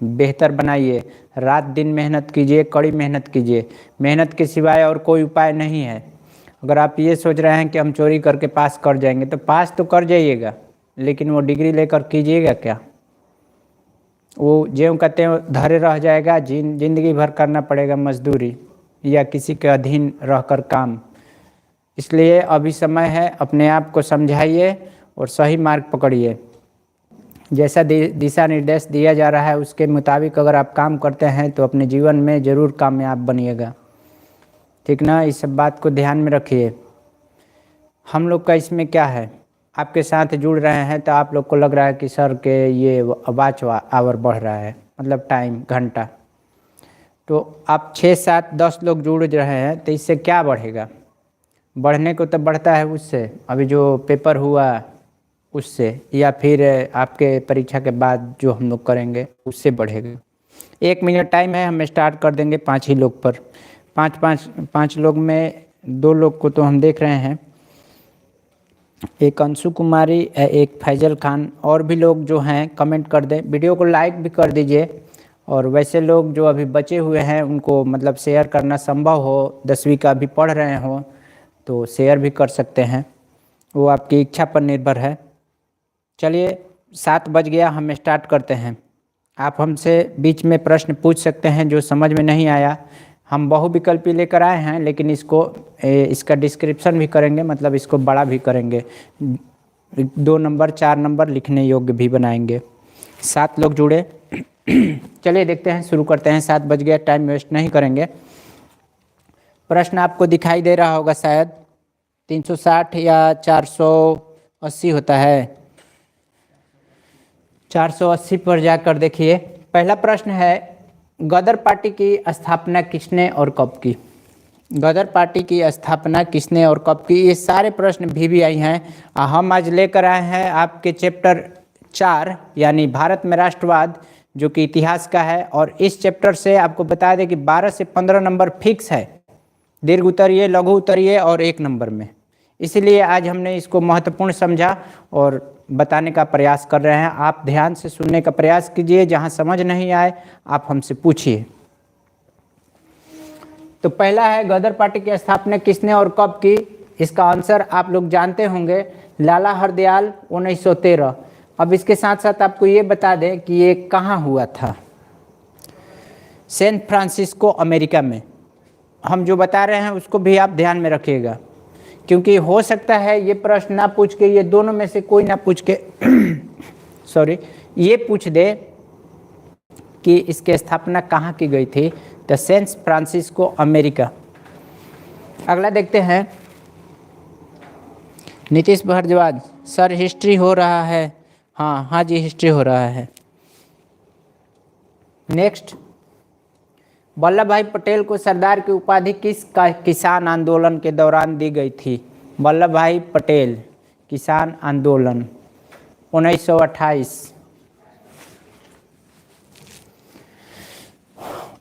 बेहतर बनाइए। रात दिन मेहनत कीजिए, कड़ी मेहनत कीजिए। मेहनत के सिवाय और कोई उपाय नहीं है। अगर आप ये सोच रहे हैं कि हम चोरी करके पास कर जाएंगे, तो पास तो कर जाइएगा, लेकिन वो डिग्री लेकर कीजिएगा क्या? वो ज्यों कहते हैं धरे रह जाएगा, जिंदगी भर करना पड़ेगा मजदूरी या किसी के अधीन रहकर काम। इसलिए अभी समय है, अपने आप को समझाइए और सही मार्ग पकड़िए। जैसा दिशा निर्देश दिया जा रहा है उसके मुताबिक अगर आप काम करते हैं तो अपने जीवन में ज़रूर कामयाब बनिएगा। ठीक ना? इस सब बात को ध्यान में रखिए। हम लोग का इसमें क्या है, आपके साथ जुड़ रहे हैं तो आप लोग को लग रहा है कि सर के ये वॉच आवर बढ़ रहा है, मतलब टाइम, घंटा। तो आप 6, 7, 10 लोग जुड़ रहे हैं तो इससे क्या बढ़ेगा? बढ़ने को तो बढ़ता है उससे, अभी जो पेपर हुआ उससे, या फिर आपके परीक्षा के बाद जो हम लोग करेंगे उससे बढ़ेगा। 1 मिनट टाइम है, हम स्टार्ट कर देंगे 5 ही लोग पर। 5 लोग में 2 लोग को तो हम देख रहे हैं, एक अंशु कुमारी, एक फैजल खान। और भी लोग जो हैं कमेंट कर दें, वीडियो को लाइक भी कर दीजिए। और वैसे लोग जो अभी बचे हुए हैं उनको मतलब शेयर करना संभव हो, 10वीं का भी पढ़ रहे हो तो शेयर भी कर सकते हैं, वो आपकी इच्छा पर निर्भर है। चलिए 7 बज गया, हम स्टार्ट करते हैं। आप हमसे बीच में प्रश्न पूछ सकते हैं जो समझ में नहीं आया। हम बहुविकल्पी लेकर आए हैं, लेकिन इसका डिस्क्रिप्शन भी करेंगे, मतलब इसको बड़ा भी करेंगे, 2 नंबर 4 नंबर लिखने योग्य भी बनाएंगे। 7 लोग जुड़े। चलिए देखते हैं, शुरू करते हैं। 7 बज गया, टाइम वेस्ट नहीं करेंगे। प्रश्न आपको दिखाई दे रहा होगा शायद, 360 या 480 होता है। 480 पर जाकर देखिए। पहला प्रश्न है, गदर पार्टी की स्थापना किसने और कब की? गदर पार्टी की स्थापना किसने और कब की? ये सारे प्रश्न VVI हैं। हम आज लेकर आए हैं आपके चैप्टर 4 यानी भारत में राष्ट्रवाद, जो कि इतिहास का है। और इस चैप्टर से आपको बता दें कि 12 से 15 नंबर फिक्स है, दीर्घ उत्तरीय, लघु उत्तरीय और 1 नंबर में। इसलिए आज हमने इसको महत्वपूर्ण समझा और बताने का प्रयास कर रहे हैं। आप ध्यान से सुनने का प्रयास कीजिए, जहां समझ नहीं आए आप हमसे पूछिए। तो पहला है, गदर पार्टी की स्थापना किसने और कब की? इसका आंसर आप लोग जानते होंगे, लाला हरदयाल, 1913। अब इसके साथ साथ आपको ये बता दें कि ये कहाँ हुआ था। सैन फ्रांसिस्को, अमेरिका में। हम जो बता रहे हैं उसको भी आप ध्यान में रखिएगा, क्योंकि हो सकता है ये प्रश्न ना पूछ के, ये दोनों में से कोई ना पूछ के सॉरी, ये पूछ दे कि इसकी स्थापना कहाँ की गई थी, तो सैन फ्रांसिस्को, अमेरिका। अगला देखते हैं, नीतीश भारद्वाज। सर हिस्ट्री हो रहा है। हाँ जी, हिस्ट्री हो रहा है। नेक्स्ट, वल्लभ भाई पटेल को सरदार की उपाधि किस किसान आंदोलन के दौरान दी गई थी? वल्लभ भाई पटेल, किसान आंदोलन 1928।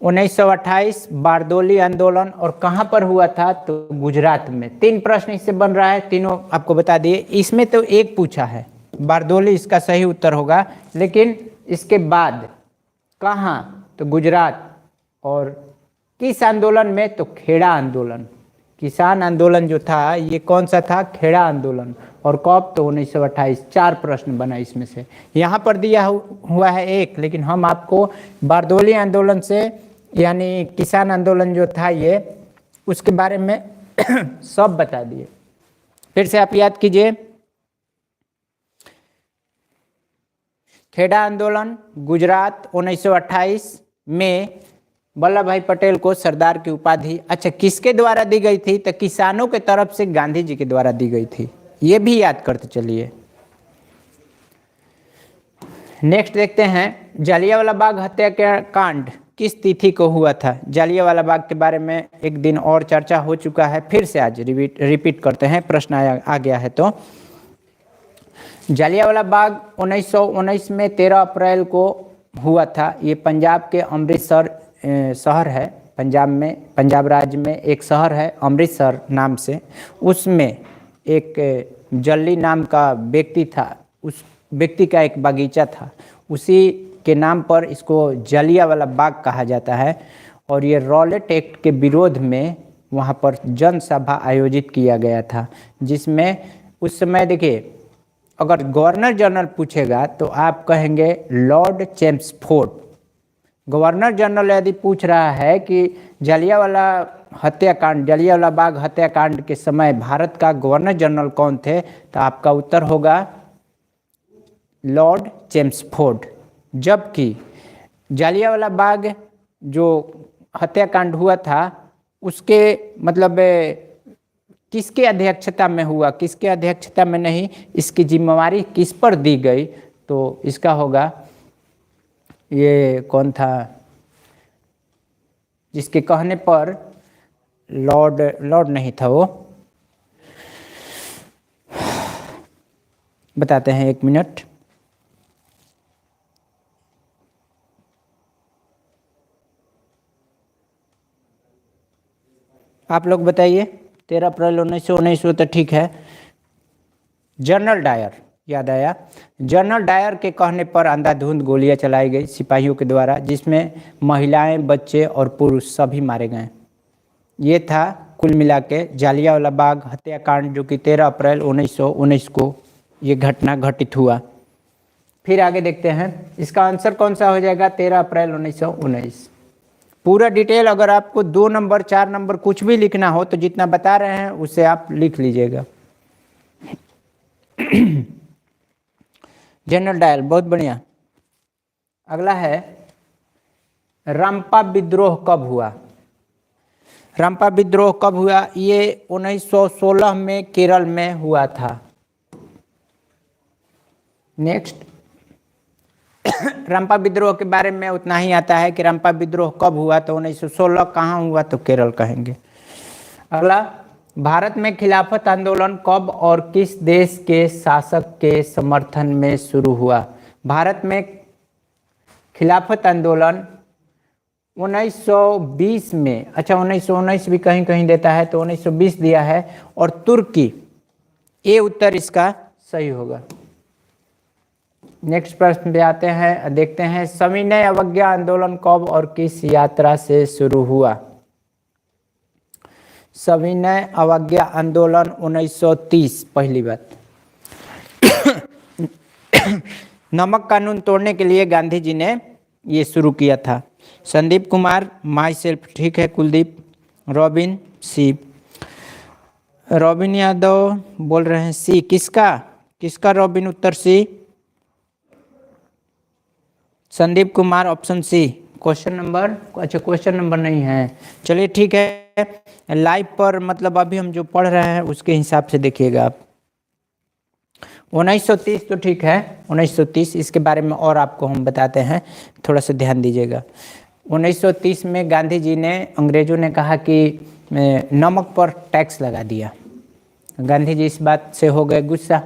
1928 बारदोली आंदोलन। और कहाँ पर हुआ था? तो गुजरात में। 3 प्रश्न इससे बन रहा है, तीनों आपको बता दिए। इसमें तो एक पूछा है, बारदोली इसका सही उत्तर होगा, लेकिन इसके बाद कहाँ? तो गुजरात। और किस आंदोलन में? तो खेड़ा आंदोलन। किसान आंदोलन जो था ये कौन सा था? खेड़ा आंदोलन। और कब? तो 1928। 4 प्रश्न बना इसमें से। यहाँ पर दिया हुआ है 1, लेकिन हम आपको बारदोली आंदोलन से, यानी किसान आंदोलन जो था ये, उसके बारे में सब बता दिए। फिर से आप याद कीजिए, खेड़ा आंदोलन गुजरात 1928 में वल्लभ भाई पटेल को सरदार की उपाधि, अच्छा किसके द्वारा दी गई थी? तो किसानों के तरफ से गांधी जी के द्वारा दी गई थी। ये भी याद करते चलिए। नेक्स्ट देखते हैं, जालियांवाला बाग हत्याकांड किस तिथि को हुआ था? जालियांवाला बाग के बारे में एक दिन और चर्चा हो चुका है, फिर से आज रिपीट करते हैं, प्रश्न आ गया है। तो जालियांवाला बाग 1919 में 13 अप्रैल को हुआ था। ये पंजाब के अमृतसर शहर है, पंजाब राज्य में एक शहर है अमृतसर नाम से। उसमें एक जल्ली नाम का व्यक्ति था, उस व्यक्ति का एक बगीचा था। उसी के नाम पर इसको जलियांवाला बाग कहा जाता है। और ये रॉलेट एक्ट के विरोध में वहाँ पर जनसभा आयोजित किया गया था, जिसमें उस समय देखिए अगर गवर्नर जनरल पूछेगा तो आप कहेंगे लॉर्ड चेम्सफोर्ड। गवर्नर जनरल यदि पूछ रहा है कि जलियांवाला हत्याकांड, जलियांवाला बाग हत्याकांड के समय भारत का गवर्नर जनरल कौन थे, तो आपका उत्तर होगा लॉर्ड चेम्सफोर्ड। जबकि जलियांवाला बाग जो हत्याकांड हुआ था उसके मतलब किसके अध्यक्षता में हुआ, किसके अध्यक्षता में नहीं, इसकी जिम्मेवारी किस पर दी गई, तो इसका होगा ये कौन था जिसके कहने पर लॉर्ड नहीं था, वो बताते हैं, एक मिनट। आप लोग बताइए। 13 अप्रैल 1919 तो ठीक है। जनरल डायर, याद आया। जनरल डायर के कहने पर अंधाधुंध गोलियां चलाई गई सिपाहियों के द्वारा, जिसमें महिलाएं, बच्चे और पुरुष सभी मारे गए। ये था कुल मिला के जलियांवाला बाग हत्याकांड, जो कि 13 अप्रैल 1919 को ये घटना घटित हुआ। फिर आगे देखते हैं, इसका आंसर कौन सा हो जाएगा, 13 अप्रैल 1919। पूरा डिटेल अगर आपको 2 नंबर 4 नंबर कुछ भी लिखना हो तो जितना बता रहे हैं उसे आप लिख लीजिएगा। जनरल डायल, बहुत बढ़िया। अगला है रंपा विद्रोह कब हुआ। रंपा विद्रोह कब हुआ, ये 1916 में केरल में हुआ था। नेक्स्ट, रंपा विद्रोह के बारे में उतना ही आता है कि रंपा विद्रोह कब हुआ, तो 1916। कहाँ हुआ, तो केरल कहेंगे। अगला, भारत में खिलाफत आंदोलन कब और किस देश के शासक के समर्थन में शुरू हुआ। भारत में खिलाफत आंदोलन 1920 में, अच्छा 1919 भी कहीं कहीं देता है तो 1920 दिया है, और तुर्की, ये उत्तर इसका सही होगा। नेक्स्ट प्रश्न पे आते हैं, देखते हैं सविनय अवज्ञा आंदोलन कब और किस यात्रा से शुरू हुआ। सविनय अवज्ञा आंदोलन 1930, पहली बात। नमक कानून तोड़ने के लिए गांधी जी ने ये शुरू किया था। संदीप कुमार, माई सेल्फ, ठीक है। Kuldeep, Robin, C. Robin Yadav बोल रहे हैं सी। किसका रॉबिन, उत्तर C. Sandeep Kumar, option C. Question number, अच्छा क्वेश्चन नंबर नहीं है, चलिए ठीक है। लाइव पर मतलब अभी हम जो पढ़ रहे हैं उसके हिसाब से देखिएगा आप। 1930 तो ठीक है, 1930। इसके बारे में और आपको हम बताते हैं, थोड़ा सा ध्यान दीजिएगा। 1930 में गांधी जी ने, अंग्रेजों ने कहा कि नमक पर टैक्स लगा दिया। गांधी जी इस बात से हो गए गुस्सा,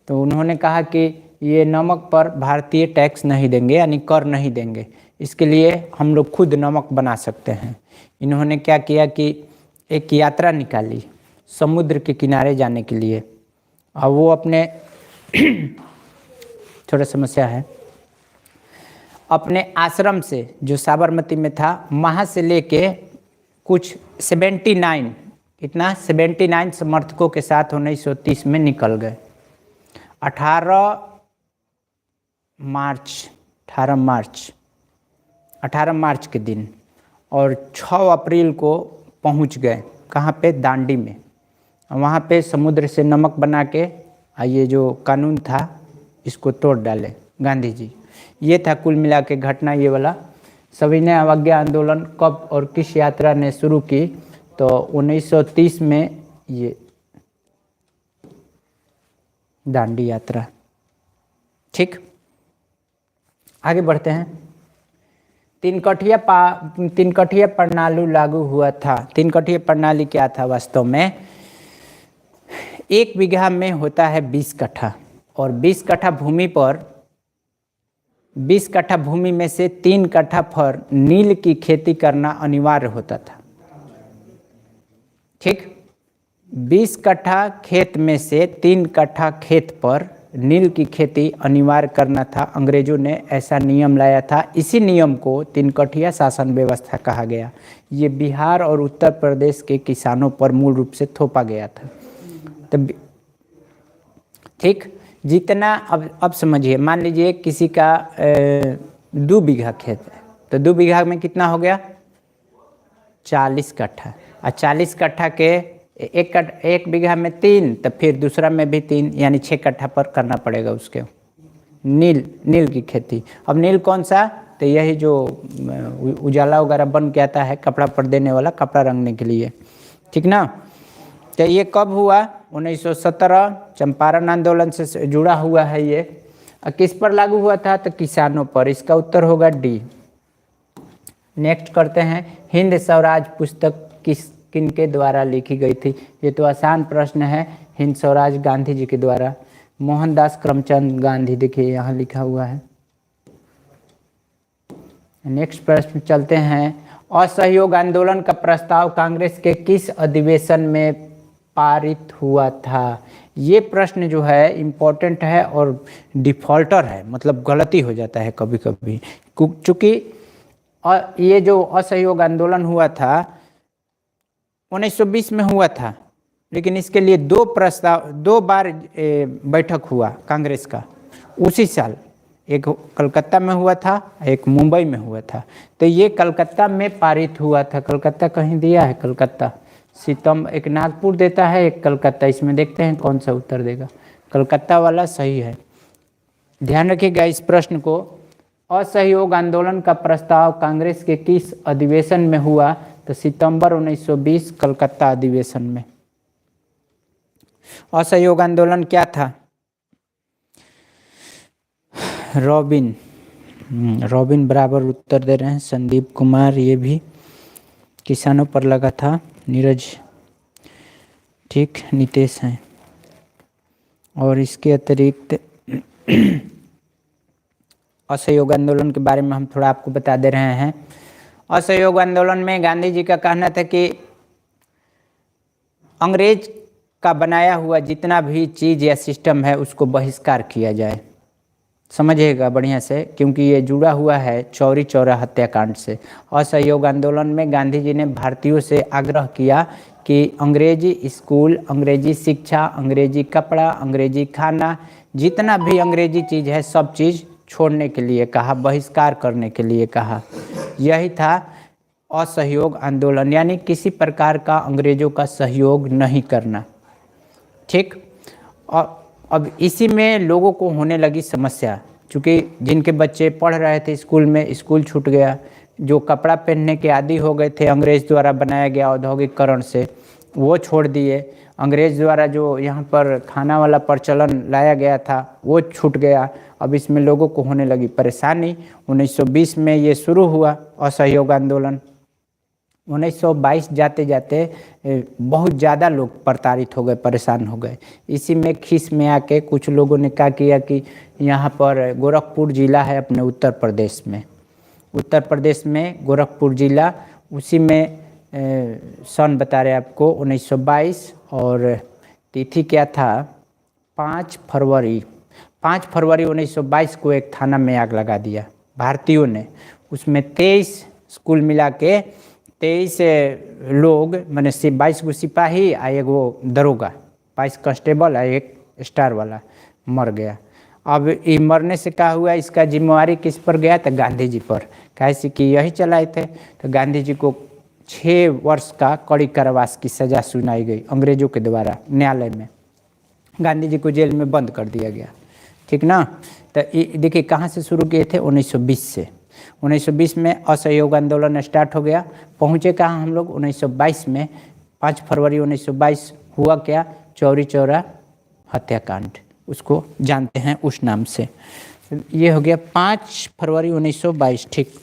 तो उन्होंने कहा कि ये नमक पर भारतीय टैक्स नहीं देंगे, यानी कर नहीं देंगे। इसके लिए हम लोग खुद नमक बना सकते हैं। इन्होंने क्या किया कि एक यात्रा निकाली समुद्र के किनारे जाने के लिए। और वो अपने थोड़ा समस्या है, अपने आश्रम से जो साबरमती में था, वहाँ से लेके कुछ 79, कितना 79 समर्थकों के साथ 1930 में निकल गए। 18 मार्च के दिन, और 6 अप्रैल को पहुंच गए कहाँ पे, दांडी में। वहाँ पे समुद्र से नमक बना के ये जो कानून था इसको तोड़ डाले गांधी जी। ये था कुल मिला के घटना ये वाला। सविनय अवज्ञा आंदोलन कब और किस यात्रा ने शुरू की, तो 1930 में ये दांडी यात्रा। ठीक, आगे बढ़ते हैं। तीनकठिया प्रणाली लागू हुआ था। तीनकठिया प्रणाली क्या था वास्तव में, 1 बीघा में होता है 20 कट्ठा, और 20 कट्ठा भूमि पर 20 कट्ठा भूमि में से 3 कट्ठा पर नील की खेती करना अनिवार्य होता था। ठीक, 20 कट्ठा खेत में से 3 कट्ठा खेत पर नील की खेती अनिवार्य करना था। अंग्रेजों ने ऐसा नियम लाया था। इसी नियम को तिनकठिया शासन व्यवस्था कहा गया। ये बिहार और उत्तर प्रदेश के किसानों पर मूल रूप से थोपा गया था। तब ठीक, जितना अब समझिए, मान लीजिए किसी का 2 बीघा खेत है, तो 2 बीघा में कितना हो गया? 40 कट्ठा। और 40 कट्ठा के एक बीघा में 3, तो फिर दूसरा में भी 3, यानी 6 कट्ठा पर करना पड़ेगा उसके नील की खेती। अब नील कौन सा? तो यही जो उजाला वगैरह बन के आता है, कपड़ा पर देने वाला, कपड़ा रंगने के लिए, ठीक ना। तो ये कब हुआ? 1917 चंपारण आंदोलन से जुड़ा हुआ है ये। किस पर लागू हुआ था? तो किसानों पर। इसका उत्तर होगा डी। नेक्स्ट करते हैं, हिंद स्वराज पुस्तक किनके द्वारा लिखी गई थी? ये तो आसान प्रश्न है। हिंद स्वराज गांधी जी के द्वारा, मोहनदास करमचंद गांधी, देखिए यहाँ लिखा हुआ है। नेक्स्ट प्रश्न चलते हैं, असहयोग आंदोलन का प्रस्ताव कांग्रेस के किस अधिवेशन में पारित हुआ था? ये प्रश्न जो है इम्पोर्टेंट है और डिफॉल्टर है, मतलब गलती हो जाता है कभी कभी, चूँकि ये जो असहयोग आंदोलन हुआ था 1920 में हुआ था, लेकिन इसके लिए 2 बार बैठक हुआ कांग्रेस का उसी साल। एक कलकत्ता में हुआ था, एक मुंबई में हुआ था। तो ये कलकत्ता में पारित हुआ था। कलकत्ता कहीं दिया है? कलकत्ता सितंबर, एक नागपुर देता है, एक कलकत्ता। इसमें देखते हैं कौन सा उत्तर देगा। कलकत्ता वाला सही है। ध्यान रखिएगा इस प्रश्न को। असहयोग आंदोलन का प्रस्ताव कांग्रेस के किस अधिवेशन में हुआ? तो सितंबर 1920 कलकत्ता अधिवेशन में। असहयोग आंदोलन क्या था? रॉबिन बराबर उत्तर दे रहे हैं। संदीप कुमार, ये भी किसानों पर लगा था। नीरज, ठीक, नितेश हैं। और इसके अतिरिक्त असहयोग आंदोलन के बारे में हम थोड़ा आपको बता दे रहे हैं। असहयोग आंदोलन में गांधी जी का कहना था कि अंग्रेज का बनाया हुआ जितना भी चीज़ या सिस्टम है उसको बहिष्कार किया जाए। समझिएगा बढ़िया से, क्योंकि ये जुड़ा हुआ है चौरी चौरा हत्याकांड से। असहयोग आंदोलन में गांधी जी ने भारतीयों से आग्रह किया कि अंग्रेजी स्कूल, अंग्रेजी शिक्षा, अंग्रेजी कपड़ा, अंग्रेजी खाना, जितना भी अंग्रेजी चीज़ है सब चीज़ छोड़ने के लिए कहा, बहिष्कार करने के लिए कहा। यही था असहयोग आंदोलन, यानी किसी प्रकार का अंग्रेजों का सहयोग नहीं करना। ठीक, और अब इसी में लोगों को होने लगी समस्या, क्योंकि जिनके बच्चे पढ़ रहे थे स्कूल में, स्कूल छूट गया। जो कपड़ा पहनने के आदी हो गए थे अंग्रेज द्वारा बनाया गया औद्योगिकरण से, वो छोड़ दिए। अंग्रेज द्वारा जो यहाँ पर खाना वाला प्रचलन लाया गया था वो छूट गया। अब इसमें लोगों को होने लगी परेशानी। 1920 में ये शुरू हुआ असहयोग आंदोलन। 1922 जाते जाते बहुत ज़्यादा लोग प्रताड़ित हो गए, परेशान हो गए। इसी में खीस में आके कुछ लोगों ने क्या किया कि यहाँ पर गोरखपुर ज़िला है अपने उत्तर प्रदेश में, उत्तर प्रदेश में गोरखपुर ज़िला, उसी में सन बता रहे आपको 1922, और तिथि क्या था 5 फरवरी 1922 को एक थाना में आग लगा दिया भारतीयों ने। उसमें 23 कुल मिला के 23 लोग, मैंने 22 गो सिपाही आ एगो दरोगा, 22 कांस्टेबल आ एक स्टार वाला मर गया। अब ये मरने से क्या हुआ, इसका जिम्मेवारी किस पर गया? तो गांधी जी पर, कैसे कि यही चलाए थे। तो गांधी जी को 6 वर्ष का कड़ी कारावास की सज़ा सुनाई गई अंग्रेजों के द्वारा न्यायालय में। गांधी जी को जेल में बंद कर दिया गया। ठीक ना। तो देखिए कहाँ से शुरू किए थे? 1920 से। 1920 में असहयोग आंदोलन स्टार्ट हो गया। पहुँचे कहाँ हम लोग? 1922 में। 5 फरवरी 1922 हुआ क्या? चौरी चौरा हत्याकांड, उसको जानते हैं उस नाम से। ये हो गया 5 फरवरी 1922। ठीक,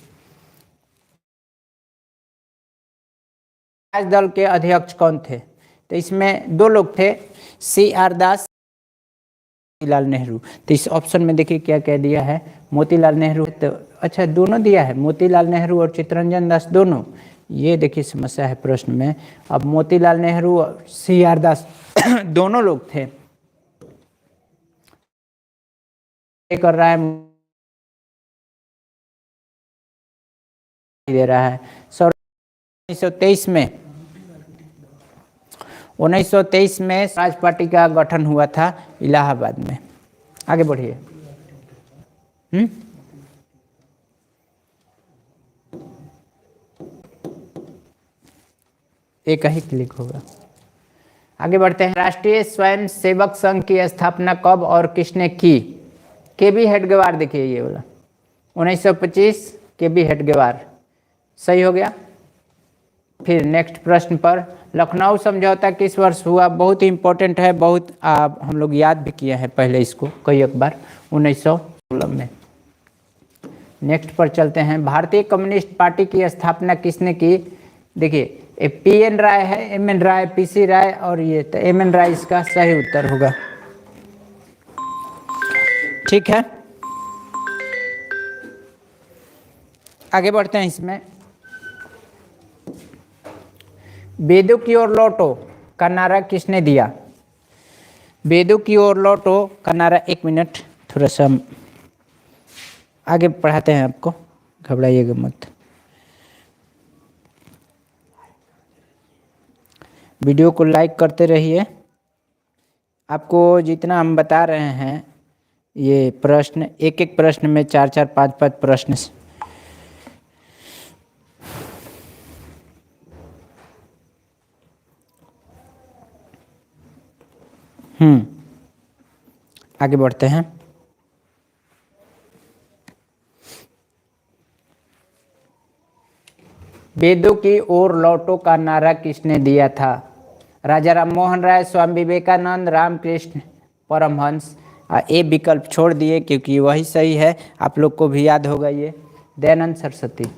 राज दल के अध्यक्ष कौन थे? तो इसमें 2 लोग थे, CR दास, मोतीलाल नेहरू। तो इस ऑप्शन में देखिए क्या कह दिया है, मोतीलाल नेहरू। तो अच्छा, दोनों दिया है, मोतीलाल नेहरू और चित्तरंजन दास दोनों। ये देखिए समस्या है प्रश्न में। अब मोतीलाल नेहरू और CR दास दोनों लोग थे। कर रहा है, दे रहा है। 1923 में 1923 में स्वराज पार्टी का गठन हुआ था इलाहाबाद में। आगे बढ़िए। एक ही क्लिक होगा। आगे बढ़ते हैं। राष्ट्रीय स्वयं सेवक संघ की स्थापना कब और किसने की? केबी हेडगेवार। देखिए ये वाला 1925 केबी हेडगेवार सही हो गया। फिर नेक्स्ट प्रश्न पर, लखनऊ समझौता किस वर्ष हुआ? बहुत ही इंपॉर्टेंट है, बहुत हम लोग याद भी किए हैं पहले इसको कई एक बार, 1916 में। नेक्स्ट पर चलते हैं। भारतीय कम्युनिस्ट पार्टी की स्थापना किसने की? देखिए पी.एन. राय है, एम.एन. राय, पी.सी. राय और ये तो एम.एन. राय इसका सही उत्तर होगा। ठीक है, आगे बढ़ते हैं। इसमें वेदों की ओर लौटो का नारा किसने दिया? वेदों की ओर लौटो का नारा, एक मिनट थोड़ा सा आगे पढ़ाते हैं आपको, घबराइएगा मत। वीडियो को लाइक करते रहिए। आपको जितना हम बता रहे हैं ये प्रश्न, एक एक प्रश्न में 4-4, 5-5 प्रश्न आगे बढ़ते हैं। वेदों की ओर लौटो का नारा किसने दिया था? राजा राम मोहन राय, स्वामी विवेकानंद, रामकृष्ण परमहंस। ए विकल्प छोड़ दिए क्योंकि वही सही है, आप लोग को भी याद होगा ये, दयानंद सरस्वती।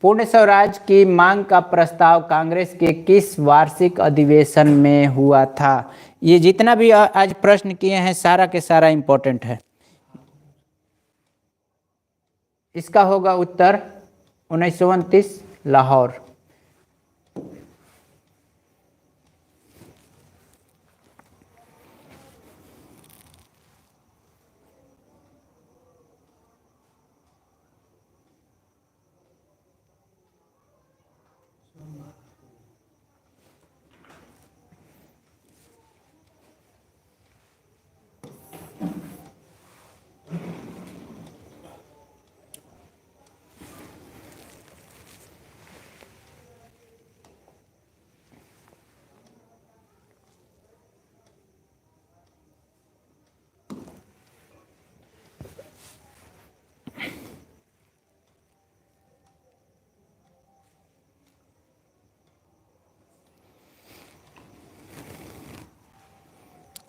पूर्ण स्वराज की मांग का प्रस्ताव कांग्रेस के किस वार्षिक अधिवेशन में हुआ था? ये जितना भी आज प्रश्न किए हैं सारा के सारा इंपॉर्टेंट है। इसका होगा उत्तर 1929 लाहौर।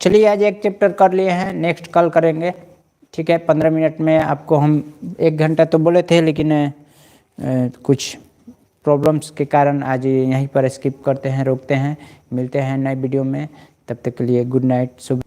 चलिए आज एक चैप्टर कर लिए हैं, नेक्स्ट कल करेंगे। ठीक है, 15 मिनट में आपको हम 1 घंटा तो बोले थे, लेकिन कुछ प्रॉब्लम्स के कारण आज यहीं पर स्किप करते हैं, रोकते हैं। मिलते हैं नए वीडियो में, तब तक के लिए गुड नाइट, शुभ